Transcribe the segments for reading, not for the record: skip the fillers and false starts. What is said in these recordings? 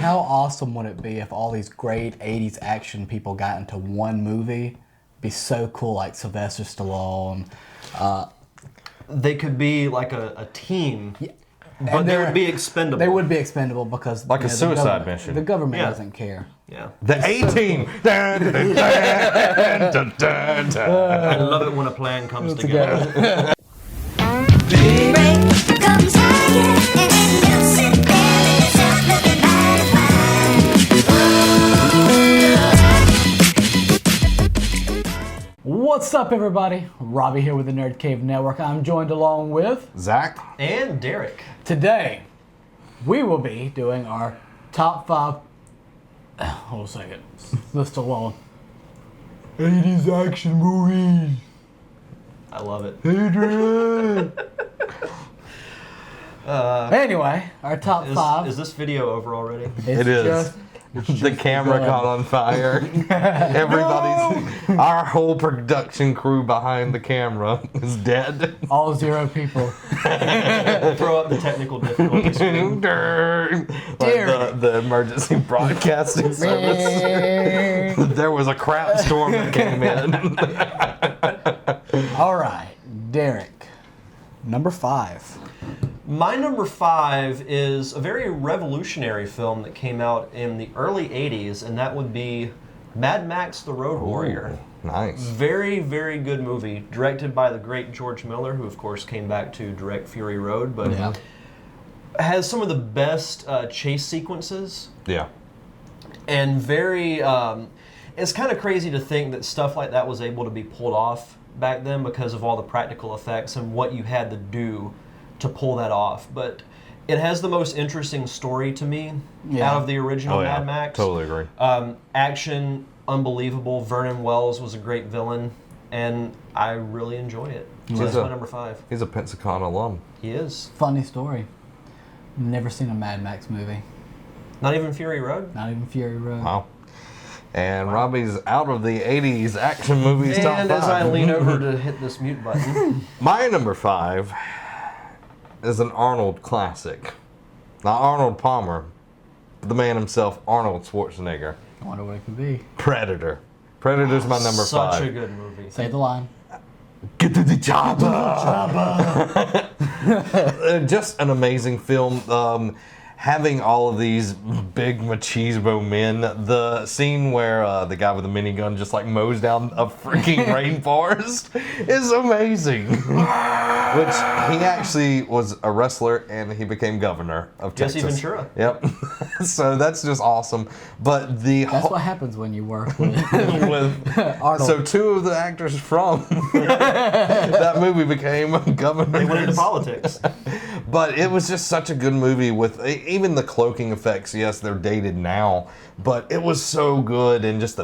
How awesome would it be if all these great 80s action people got into one movie? It'd be so cool, like Sylvester Stallone. They could be like a team, Yeah. but they would be expendable. They would be expendable because Like a suicide mission. The government doesn't care. Yeah. The A-Team. I love it when a plan comes together. Comes higher, and then you'll sit there with yourself looking mighty fine. What's up, everybody? Robbie here with the Nerd Cave Network. I'm joined along with Zach. And Derek. Today, we will be doing our top 5. Hold a second. List alone. 80s action movies. I love it. Adrian. Anyway, our top 5. Is this video over already? It is. The camera caught on fire. Our whole production crew behind the camera is dead. All 0 people. Throw up the technical difficulty screen. Like the emergency broadcasting service. There was a crap storm that came in. All right, Derek. Number 5. My number 5 is a very revolutionary film that came out in the early 80s, and that would be Mad Max: The Road Warrior. Nice. Very, very good movie, directed by the great George Miller, who of course came back to direct Fury Road, but has some of the best chase sequences. Yeah. And very, it's kind of crazy to think that stuff like that was able to be pulled off back then because of all the practical effects and what you had to do to pull that off. But it has the most interesting story to me out of the original Mad Max. Totally agree. Action, unbelievable. Vernon Wells was a great villain, and I really enjoy it. So that's my number 5. He's a Pensacola alum. He is. Funny story. Never seen a Mad Max movie. Not even Fury Road? Not even Fury Road. Wow. And Robbie's out of the 80s action movies top 5. And as I lean over to hit this mute button. My number 5 is an Arnold classic. Not Arnold Palmer, but the man himself, Arnold Schwarzenegger. I wonder what it could be. Predator. Predator's my number 5. Such a good movie. Say the line. Get to the chopper! Just an amazing film. Having all of these big machismo men. The scene where the guy with the minigun just like mows down a freaking rainforest is amazing. Which he actually was a wrestler and he became governor of Texas. Jesse Ventura. Yep. So that's just awesome. But That's what happens when you work with Arnold. So 2 of the actors from that movie became governors. They went into politics. But it was just such a good movie with even the cloaking effects. Yes, they're dated now, but it was so good and just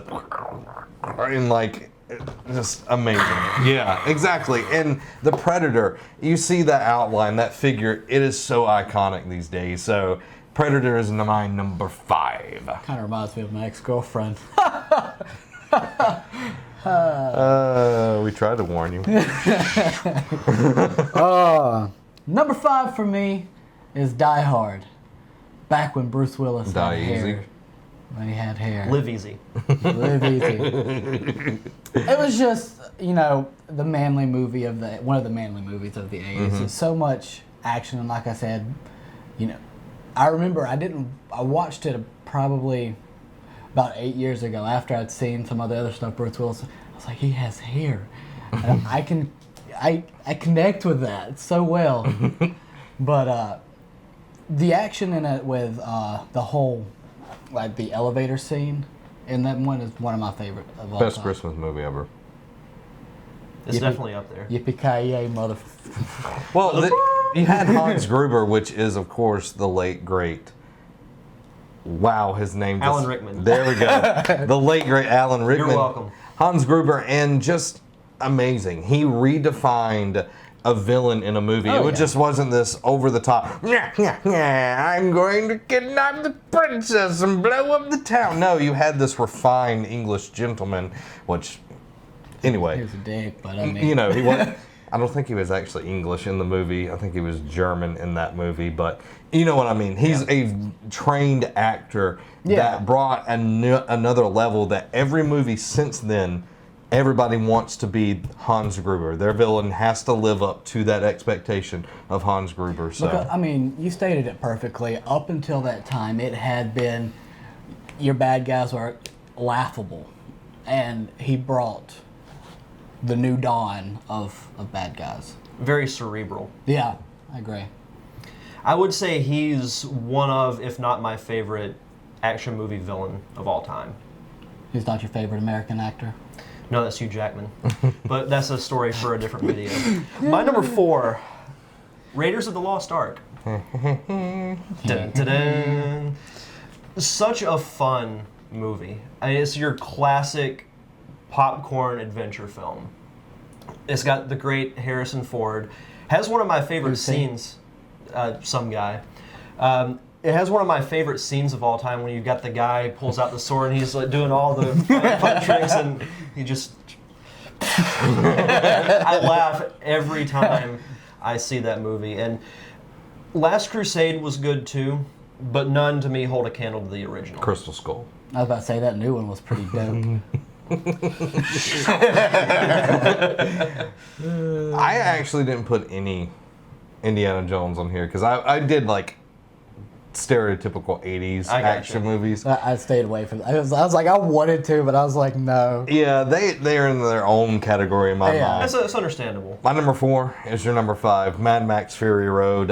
just amazing. Yeah, exactly. And the Predator, you see that outline, that figure, it is so iconic these days. So Predator is my number 5. Kind of reminds me of my ex-girlfriend. We tried to warn you. Number 5 for me is Die Hard. Back when Bruce Willis Die had Easy. hair. When he had hair. Live easy. Live easy. It was just, the manly movie of one of the manly movies of the 80s. There's so much action, and like I said, I remember I watched it probably about 8 years ago after I'd seen some of the other stuff Bruce Willis. I was like, he has hair. And I connect with that so well. But the action in it with the whole, like the elevator scene in that one is one of my favorite of all Best time. Christmas movie ever. It's definitely up there. Yippee-ki-yay, motherfucker. Well, you had Hans Gruber, which is, of course, the late, great... Wow, his name just... Alan Rickman. There we go. The late, great Alan Rickman. You're welcome. Hans Gruber, and just amazing. He redefined a villain in a movie. Oh, It just wasn't this over-the-top, I'm going to kidnap the princess and blow up the town. No, you had this refined English gentleman, which... Anyway. He was a dick, but I mean... He I don't think he was actually English in the movie. I think he was German in that movie. But you know what I mean. He's a trained actor that brought another level that every movie since then, everybody wants to be Hans Gruber. Their villain has to live up to that expectation of Hans Gruber. So Because, I mean, you stated it perfectly. Up until that time, it had been your bad guys were laughable, and he brought the new dawn of bad guys. Very cerebral. Yeah, I agree. I would say he's one of, if not my favorite, action movie villain of all time. Who's not your favorite American actor? No, that's Hugh Jackman. But that's a story for a different video. My number 4, Raiders of the Lost Ark. Dun, dun, dun. Such a fun movie. I mean, it's your classic popcorn adventure film. It's got the great Harrison Ford. Has one of my favorite scenes. Some guy. It has one of my favorite scenes of all time when you got the guy pulls out the sword and he's like doing all the fun tricks and he just. I laugh every time I see that movie. And Last Crusade was good too, but none to me hold a candle to the original. Crystal Skull. I was about to say that new one was pretty dope. I actually didn't put any Indiana Jones on here because I did like stereotypical 80s action movies. I stayed away from that. I was like, I wanted to, but I was like, no. Yeah, they are in their own category in my mind. That's understandable. My number 4 is your number 5, Mad Max Fury Road.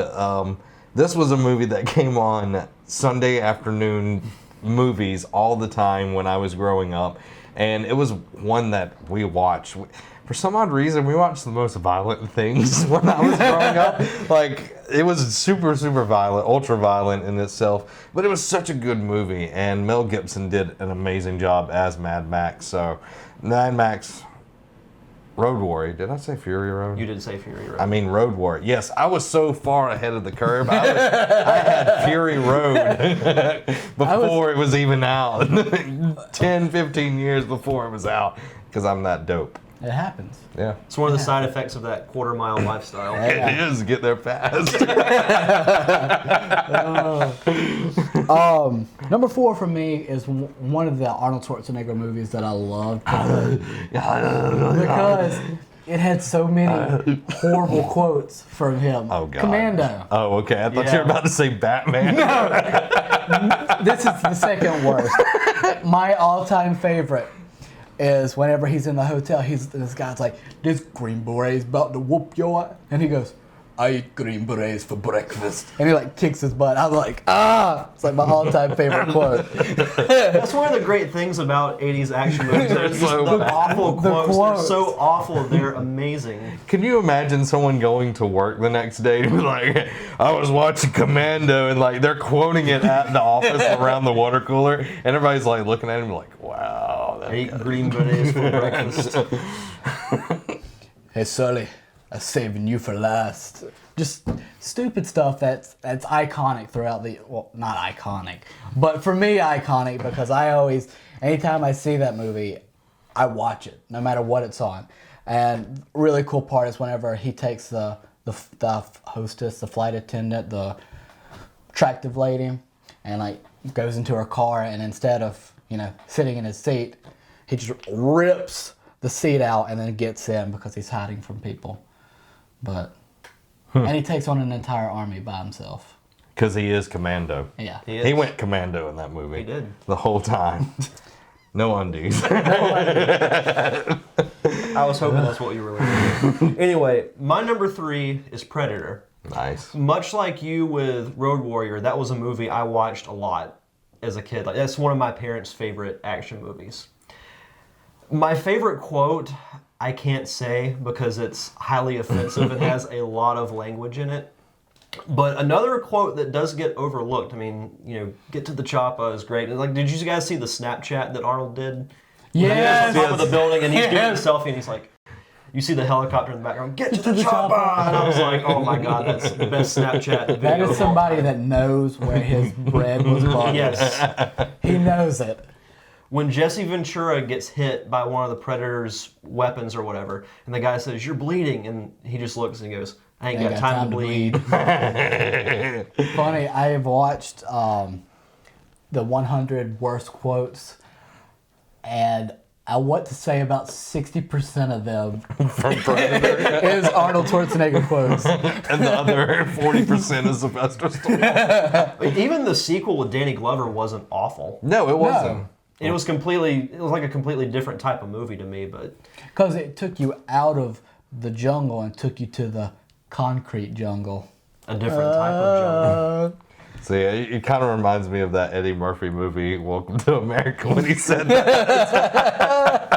This was a movie that came on Sunday afternoon movies all the time when I was growing up. And it was one that we watched. For some odd reason, we watched the most violent things when I was growing up. Like, it was super, super violent, ultra violent in itself. But it was such a good movie. And Mel Gibson did an amazing job as Mad Max. So, Mad Max Road Warrior. Did I say Fury Road? You did say Fury Road. I mean Road Warrior. Yes, I was so far ahead of the curve. I had Fury Road before it was even out. 10, 15 years before it was out. Because I'm that dope. It happens. Yeah. It's one of the side effects of that quarter-mile lifestyle. It is. Get there fast. Number 4 for me is one of the Arnold Schwarzenegger movies that I loved because it had so many horrible quotes from him. Oh, God. Commando. Oh, okay. I thought you were about to say Batman. This is the second worst. My all-time favorite is whenever he's in the hotel, this guy's like, this Green Beret's about to whoop your ass. And he goes, I eat Green Berets for breakfast. And he like kicks his butt. I was like, ah! It's like my all-time favorite quote. That's one of the great things about 80s action movies. There's just the awful quotes. They're so awful, they're amazing. Can you imagine someone going to work the next day and be like, I was watching Commando, and like they're quoting it at the office around the water cooler, and everybody's like looking at him like, wow. I eat Green Berets for breakfast. Hey, Sully, I'm saving you for last. Just stupid stuff that's iconic throughout well, not iconic, but for me iconic because anytime I see that movie, I watch it, no matter what it's on. And really cool part is whenever he takes the hostess, the flight attendant, the attractive lady, and like goes into her car, and instead of sitting in his seat, he just rips the seat out and then gets in because he's hiding from people. But and he takes on an entire army by himself. Because he is Commando. Yeah. He went Commando in that movie. He did. The whole time. No undies. I was hoping that's what you were looking for. Anyway, my number 3 is Predator. Nice. Much like you with Road Warrior, that was a movie I watched a lot as a kid. Like, that's one of my parents' favorite action movies. My favorite quote, I can't say because it's highly offensive and has a lot of language in it. But another quote that does get overlooked, I mean, get to the chopper is great. Like, did you guys see the Snapchat that Arnold did? Yes. He's on top of the building and he's doing the selfie and he's like, you see the helicopter in the background, get to the chopper! And I was like, oh my God, that's the best Snapchat video. That is somebody that knows where his bread was bought. Yes. He knows it. when Jesse Ventura gets hit by one of the Predator's weapons or whatever, and the guy says, "You're bleeding," and he just looks and he goes, "I ain't got time to bleed." Funny, I have watched the 100 worst quotes, and I want to say about 60% of them From Predator. is Arnold Schwarzenegger quotes. And the other 40% is Sylvester Stallone. Even the sequel with Danny Glover wasn't awful. No, it wasn't. No. It was like a completely different type of movie to me, but Because it took you out of the jungle and took you to the concrete jungle. a different type of jungle. So yeah, it kind of reminds me of that Eddie Murphy movie, Welcome to America, when he said that.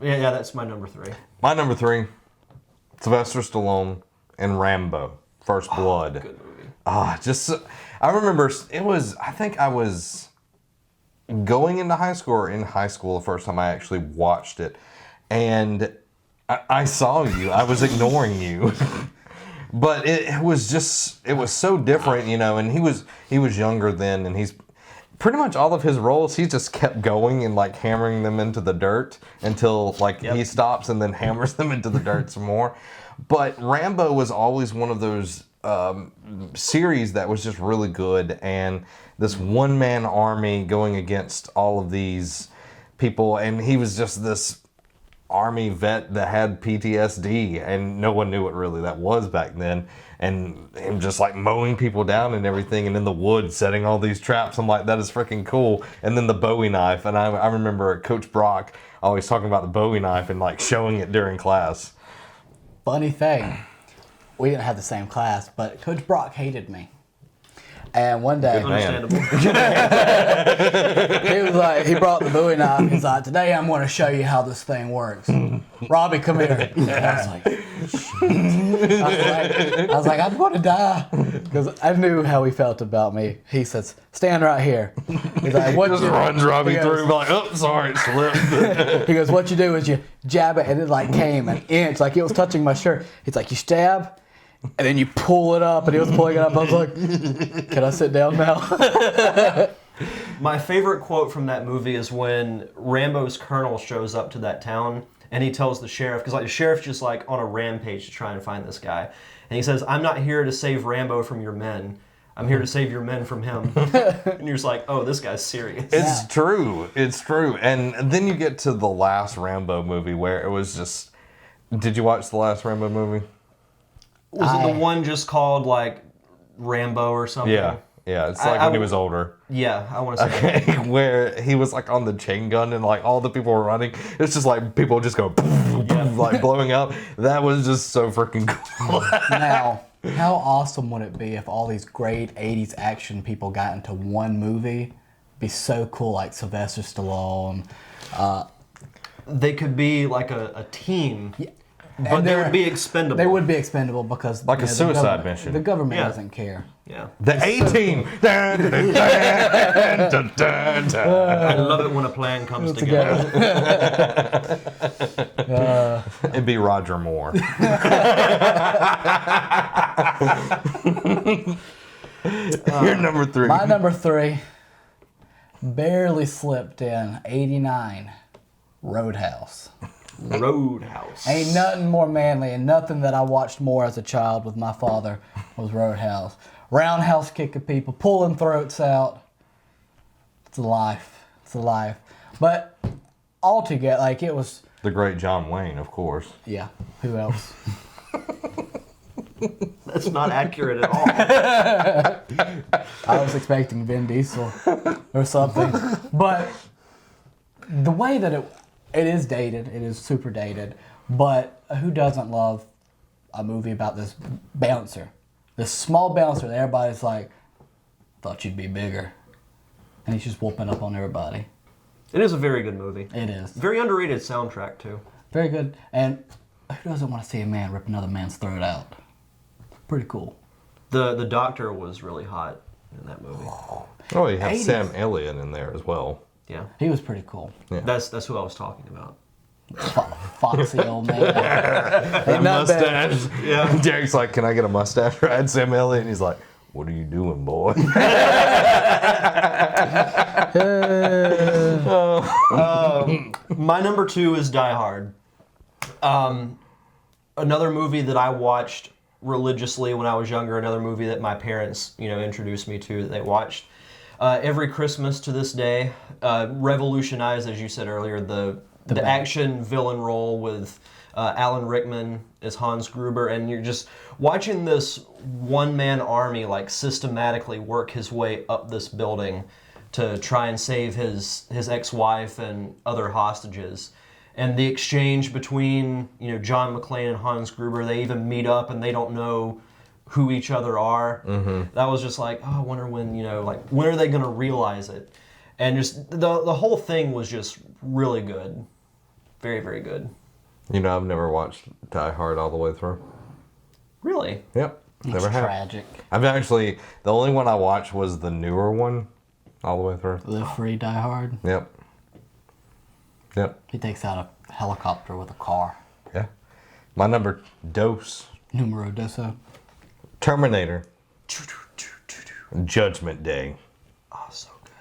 Yeah, that's my number 3. My number 3, Sylvester Stallone and Rambo, First Blood. Good movie. I remember I think I was going into high school or in high school the first time I actually watched it. And I saw you. I was ignoring you. But it was so different, and he was younger then, and he's pretty much all of his roles, he just kept going and like hammering them into the dirt until he stops and then hammers them into the dirt some more. But Rambo was always one of those series that was just really good, and this one-man army going against all of these people, and he was just this Army vet that had PTSD, and no one knew what really that was back then, and him just like mowing people down and everything, and in the woods setting all these traps. I'm like, that is freaking cool. And then the Bowie knife, and I remember Coach Brock always talking about the Bowie knife and like showing it during class. Funny thing, we didn't have the same class, but Coach Brock hated me. And one day, Understandable. he was like, he brought the Bowie knife. He's like, today I'm going to show you how this thing works. Robbie, come here. And I was like, shit. I was like, I'm going to die. Because I knew how he felt about me. He says, stand right here. He's like, what Just runs Robbie through, like, oh, sorry, it slipped. He goes, what you do is you jab it, and it like came an inch, like it was touching my shirt. He's like, you stab, and then you pull it up, and he was pulling it up. I was like, can I sit down now? My favorite quote from that movie is when Rambo's colonel shows up to that town, and he tells the sheriff, because the sheriff's just like on a rampage to try and find this guy, and he says, I'm not here to save Rambo from your men. I'm here to save your men from him. And you're just like, oh, this guy's serious. It's true. It's true. And then you get to the last Rambo movie where it was just... Did you watch the last Rambo movie? Was it the one just called like Rambo or something? Yeah. Yeah, it's like when he was older. Yeah, I want to say that. Where he was like on the chain gun and like all the people were running. It's just like people just go like blowing up. That was just so freaking cool. Now, how awesome would it be if all these great 80s action people got into one movie? It'd be so cool, like Sylvester Stallone. They could be like a team. Yeah. But they would be expendable. They would be expendable because Like a suicide mission. The government Yeah. doesn't care. Yeah. The A-Team. I love it when a plan comes together. It'd be Roger Moore. You're number 3. My number 3 barely slipped in. 89, Roadhouse. Roadhouse. Ain't nothing more manly, and nothing that I watched more as a child with my father was Roadhouse. Roundhouse kicking people, pulling throats out. It's a life. It's a life. But altogether, like it was, The great John Wayne, of course. yeah, who else? That's not accurate at all. I was expecting Vin Diesel or something. But the way that it is dated, it is super dated, but who doesn't love a movie about this bouncer? This small bouncer that everybody's like, thought you'd be bigger. And he's just whooping up on everybody. It is a very good movie. It is. Very underrated soundtrack, too. Very good. And who doesn't want to see a man rip another man's throat out? Pretty cool. The doctor was really hot in that movie. Oh, you have 80s. Sam Elliott in there as well. Yeah. He was pretty cool. Yeah. That's who I was talking about. Foxy old man. Ain't nothing bad. Mustache. Yeah. Derek's like, can I get a mustache ride, Sam Elliott? And he's like, what are you doing, boy? My number 2 is Die Hard. Another movie that I watched religiously when I was younger. Another movie that my parents, introduced me to that they watched every Christmas to this day. Revolutionized, as you said earlier, the action villain role with Alan Rickman as Hans Gruber, and you're just watching this one-man army like systematically work his way up this building to try and save his ex-wife and other hostages. And the exchange between, John McClane and Hans Gruber, they even meet up and they don't know who each other are. Mm-hmm. That was just like, I wonder when, when are they going to realize it? And just the whole thing was just really good. Very, very good. I've never watched Die Hard all the way through. Really? Yep. Never have. Tragic. The only one I watched was the newer one all the way through. Live Free, Die Hard. Yep. He takes out a helicopter with a car. Yeah. My number dos. Numero doso. Terminator. Judgment Day. Oh, so good.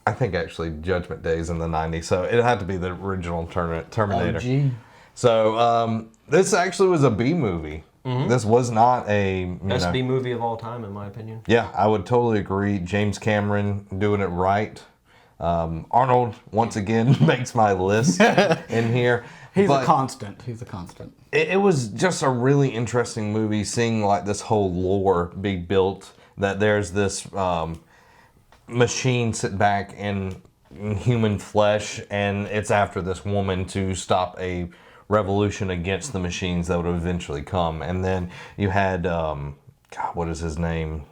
I think actually Judgment Day is in the 90s, so it had to be the original Terminator. OG. So this actually was a B movie. Mm-hmm. This was not a best B movie of all time, in my opinion. Yeah, I would totally agree. James Cameron doing it right. Arnold once again makes my list in here. He's a constant. It was just a really interesting movie, seeing like this whole lore be built. That there's this machine sit back in human flesh, and it's after this woman to stop a revolution against the machines that would eventually come. And then you had what is his name?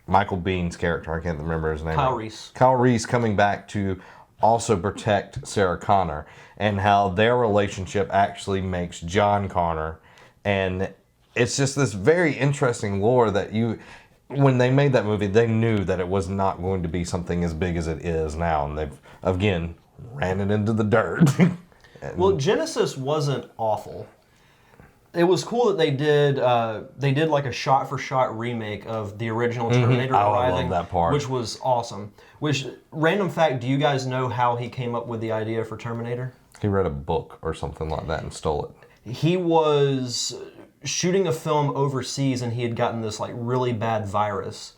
Michael Bihn's character, I can't remember his name. Kyle Reese coming back to also protect Sarah Connor, and how their relationship actually makes John Connor. And it's just this very interesting lore that when they made that movie, they knew that it was not going to be something as big as it is now. And they've, again, ran it into the dirt. Well, Genesis wasn't awful. It was cool that they did like a shot-for-shot remake of the original Terminator arriving, I love that part. Which was awesome. Which, random fact, do you guys know how he came up with the idea for Terminator? He read a book or something like that and stole it. He was shooting a film overseas, and he had gotten this like really bad virus,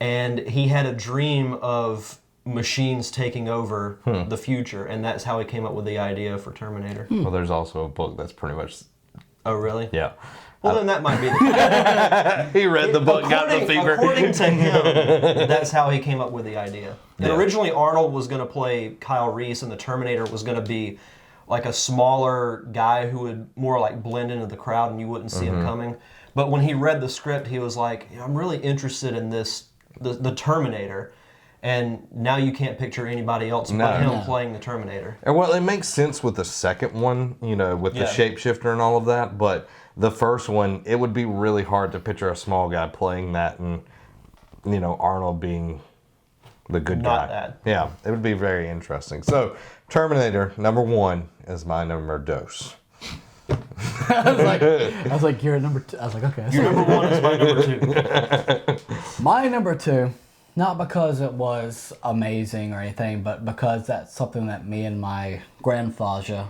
and he had a dream of machines taking over the future, and that's how he came up with the idea for Terminator. Well, there's also a book that's pretty much... Oh, really? Yeah. Well, then that might be the He read the book, got the fever. According to him, that's how he came up with the idea. And originally Arnold was going to play Kyle Reese, and the Terminator was going to be like a smaller guy who would more like blend into the crowd and you wouldn't see him coming. But when he read the script, he was like, I'm really interested in this, the Terminator. And now you can't picture anybody else but him playing the Terminator. And well, it makes sense with the second one, with the shapeshifter and all of that. But the first one, it would be really hard to picture a small guy playing that and, Arnold being the good guy. Not that. Yeah, it would be very interesting. So, Terminator, number 1 is my number dos. I was like, you're at number 2. I was like, okay. Your number 1 is my number 2. My number 2, not because it was amazing or anything, but because that's something that me and my grandfather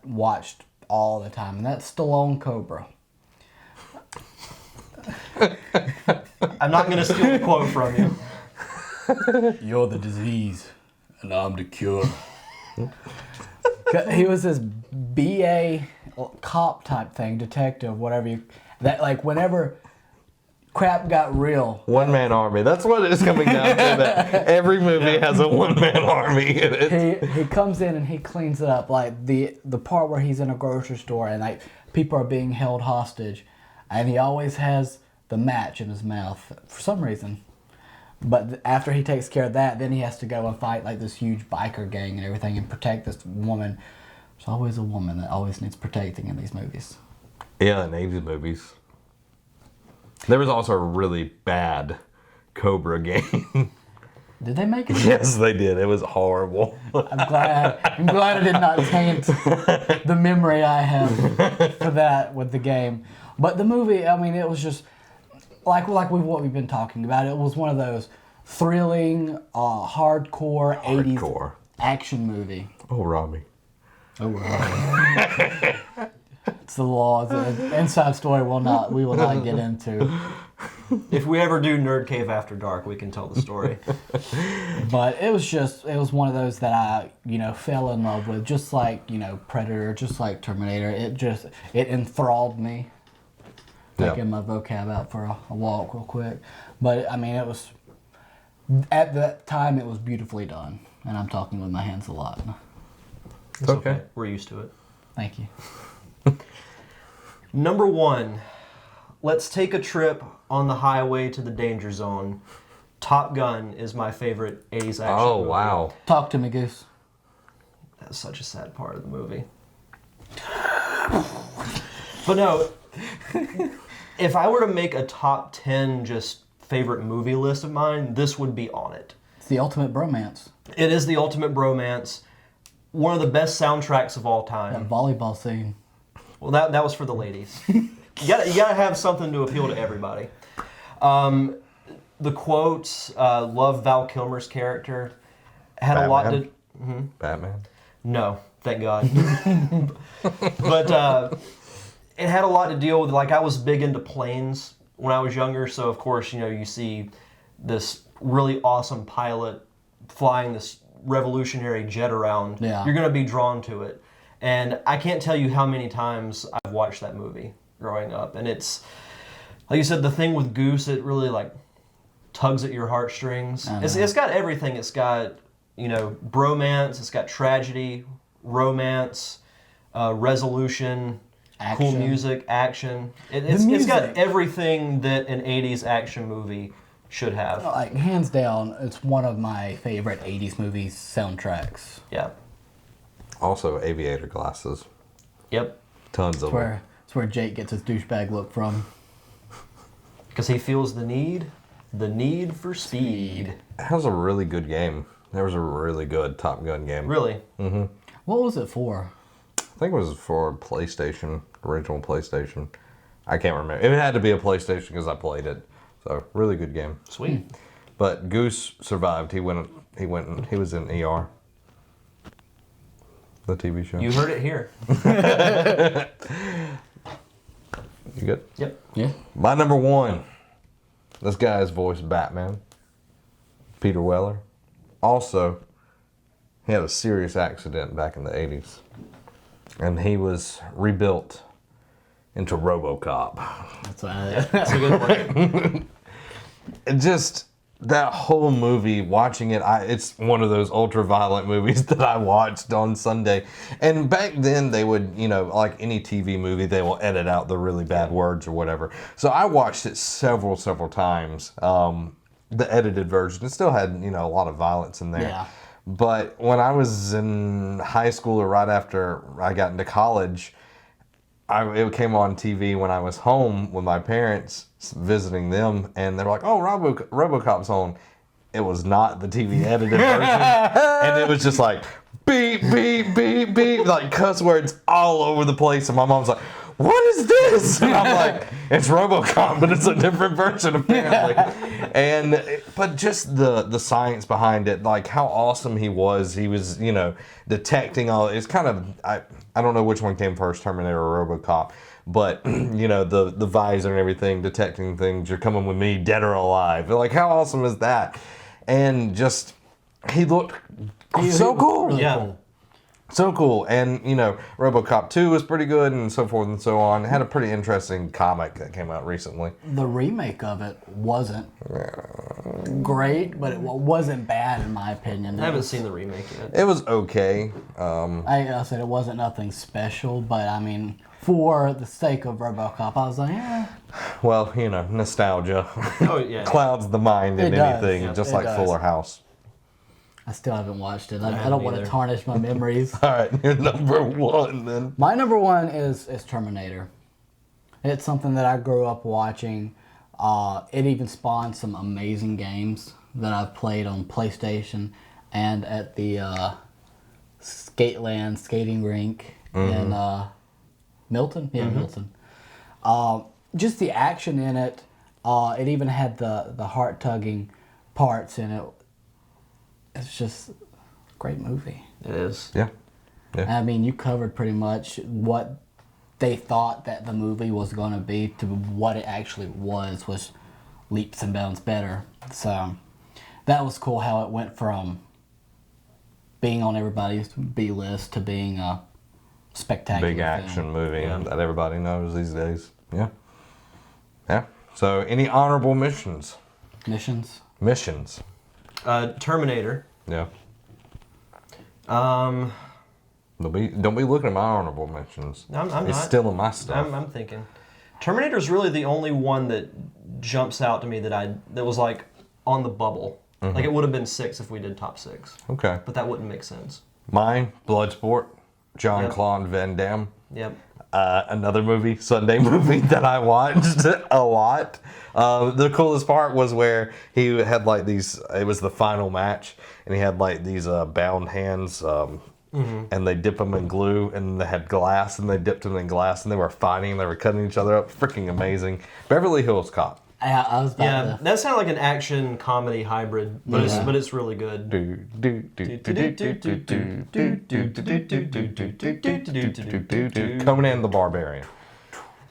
watched all the time, and that's Stallone Cobra. I'm not going to steal the quote from you. You're the disease, and I'm the cure. He was this BA cop type thing, detective, whatever whenever crap got real. One-man army. That's what it's coming down to. That every movie has a one-man army in it. He comes in and he cleans it up. Like the part where he's in a grocery store and like people are being held hostage, and he always has the match in his mouth for some reason. But after he takes care of that, then he has to go and fight like this huge biker gang and everything and protect this woman. There's always a woman that always needs protecting in these movies. Yeah, in 80's movies. There was also a really bad Cobra game. Did they make it? Yes, they did. It was horrible. I'm glad I did not taint the memory I have for that with the game. But the movie, I mean, it was just like what we've been talking about. It was one of those thrilling, hardcore 80s action movie. Oh, Robbie. Oh, wow. It's the law. It's an inside story we will not get into. If we ever do Nerd Cave After Dark, we can tell the story. But it was one of those that I, fell in love with, just like, Predator, just like Terminator. It enthralled me. Taking my vocab out for a walk real quick. But, I mean, at that time, it was beautifully done. And I'm talking with my hands a lot. It's okay. We're used to it. Thank you. Number 1, let's take a trip on the highway to the danger zone. Top Gun is my favorite 80s action movie. Wow. Talk to me, Goose. That's such a sad part of the movie. But no, if I were to make a top 10 just favorite movie list of mine, this would be on it. It's the ultimate bromance. It is the ultimate bromance. One of the best soundtracks of all time. That volleyball scene. Well, that was for the ladies. You gotta have something to appeal to everybody. The quotes, love Val Kilmer's character, had a lot to. Batman? No, thank God. But it had a lot to deal with. Like, I was big into planes when I was younger, so of course, you see this really awesome pilot flying this revolutionary jet around. Yeah. You're gonna be drawn to it. And I can't tell you how many times I've watched that movie growing up. And it's, like you said, the thing with Goose, it really tugs at your heartstrings. It's got everything. It's got, bromance, it's got tragedy, romance, resolution, Action. cool music, action. It's got everything that an 80s action movie should have. Like, hands down, it's one of my favorite 80s movies soundtracks. Yeah. Also, aviator glasses. Yep. Tons of them. It's where Jake gets his douchebag look from. Because he feels the need for speed. That was a really good game. There was a really good Top Gun game. Really? What was it for? I think it was for PlayStation, original PlayStation. I can't remember. It had to be a PlayStation because I played it. So, really good game. Sweet. But Goose survived. He was in ER. The TV show. You heard it here. You good? Yep. Yeah. My number 1. This guy's voiced Batman. Peter Weller. Also, he had a serious accident back in the 80s. And he was rebuilt into RoboCop. That's a good one. It just, that whole movie, watching it, it's one of those ultra-violent movies that I watched on Sunday. And back then, they would, like any TV movie, they will edit out the really bad words or whatever. So I watched it several times, the edited version. It still had, a lot of violence in there. Yeah. But when I was in high school or right after I got into college, it came on TV when I was home with my parents visiting them, and they were like, "Oh, RoboCop's on." It was not the TV edited version, and it was just like beep beep beep beep, like cuss words all over the place. And my mom's like, "What is this?" And I'm like, "It's RoboCop, but it's a different version apparently." But just the science behind it, like how awesome he was. He was, detecting all. It's kind of I don't know which one came first, Terminator or RoboCop, but the visor and everything, detecting things. You're coming with me, dead or alive. Like how awesome is that? And just he looked so cool. Really Yeah. cool. So cool. And, RoboCop 2 was pretty good and so forth and so on. It had a pretty interesting comic that came out recently. The remake of it wasn't great, but it wasn't bad in my opinion. I haven't seen the remake yet. It was okay. I said it wasn't nothing special, but I mean, for the sake of RoboCop, I was like, yeah. Well, nostalgia Oh, yeah. clouds the mind in It does. anything, Yeah, just it like does. Fuller House. I still haven't watched it. I haven't don't want to either. tarnish my memories. All right, you're number 1 then. My number 1 is Terminator. It's something that I grew up watching. It even spawned some amazing games that I've played on PlayStation and at the skating rink in Milton. Yeah, Milton. Just the action in it. It even had the heart-tugging parts in it. It's just a great movie. It is. Yeah. Yeah. I mean, you covered pretty much what they thought that the movie was going to be to what it actually was leaps and bounds better. So that was cool how it went from being on everybody's B list to being a spectacular Big action film. movie Yeah. that everybody knows these days. Yeah. Yeah. So, any honorable missions? Missions. Terminator. Yeah. Um, Don't be looking at my honorable mentions. I'm it's not. still in my stuff. I'm thinking. Terminator's really the only one that jumps out to me that was like on the bubble. Like it would have been 6 if we did top 6, Okay. but that wouldn't make sense. Mine, Bloodsport, Yep. Jean-Claude Van Damme. Yep. Another movie, Sunday movie that I watched a lot. The coolest part was where he had like these, it was the final match, and he had like these bound hands, and they dip them in glue, and they had glass, and they dipped them in glass, and they were fighting, they were cutting each other up. Freaking amazing. Beverly Hills Cop. I was about Yeah, to... that sounded like an action comedy hybrid, but Yeah. it's really good. Conan the Barbarian.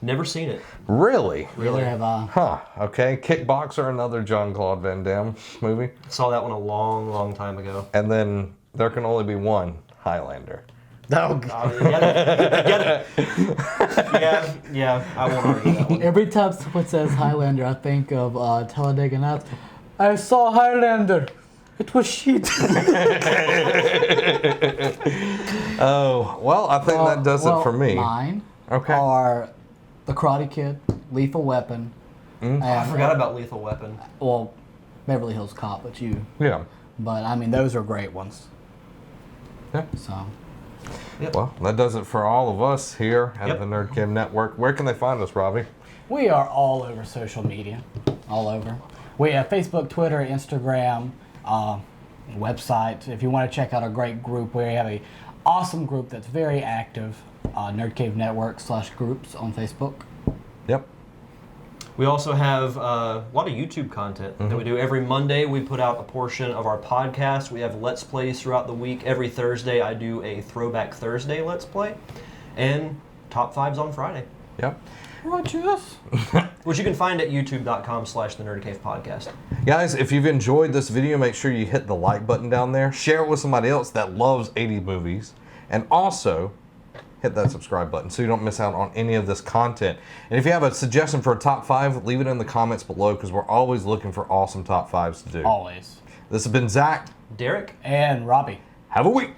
Never seen it. Really? Neither have I. Huh. Okay. Kickboxer, another Jean-Claude Van Damme movie. Saw that one a long, long time ago. And then there can only be one Highlander. Oh, You get it. Yeah, I won't argue that one. every time someone says Highlander, I think of Talladega Nights. I saw Highlander. It was shit. Oh, well, I think that does it for me. Mine Okay. are The Karate Kid, Lethal Weapon, and, I forgot about Lethal Weapon. well, Beverly Hills Cop, Yeah. but I mean, those are great ones. Yeah. So, Well, that does it for all of us here at Yep. the Nerd Cave Network. Where can they find us, Robbie? we are all over social media. All over. We have Facebook, Twitter, Instagram, website. If you want to check out our great group, we have a awesome group that's very active. Nerd Cave Network /groups on Facebook. Yep. We also have a lot of YouTube content that we do. Every Monday, we put out a portion of our podcast. We have Let's Plays throughout the week. Every Thursday, I do a Throwback Thursday Let's Play. And Top 5s on Friday, Yep. Rogers. which you can find at youtube.com/The Nerd Cave Podcast. Guys, if you've enjoyed this video, make sure you hit the like button down there. Share it with somebody else that loves 80s movies. And also, hit that subscribe button so you don't miss out on any of this content. And if you have a suggestion for a top 5, leave it in the comments below because we're always looking for awesome top 5s to do. Always. This has been Zach. Derek? And Robbie. Have a week.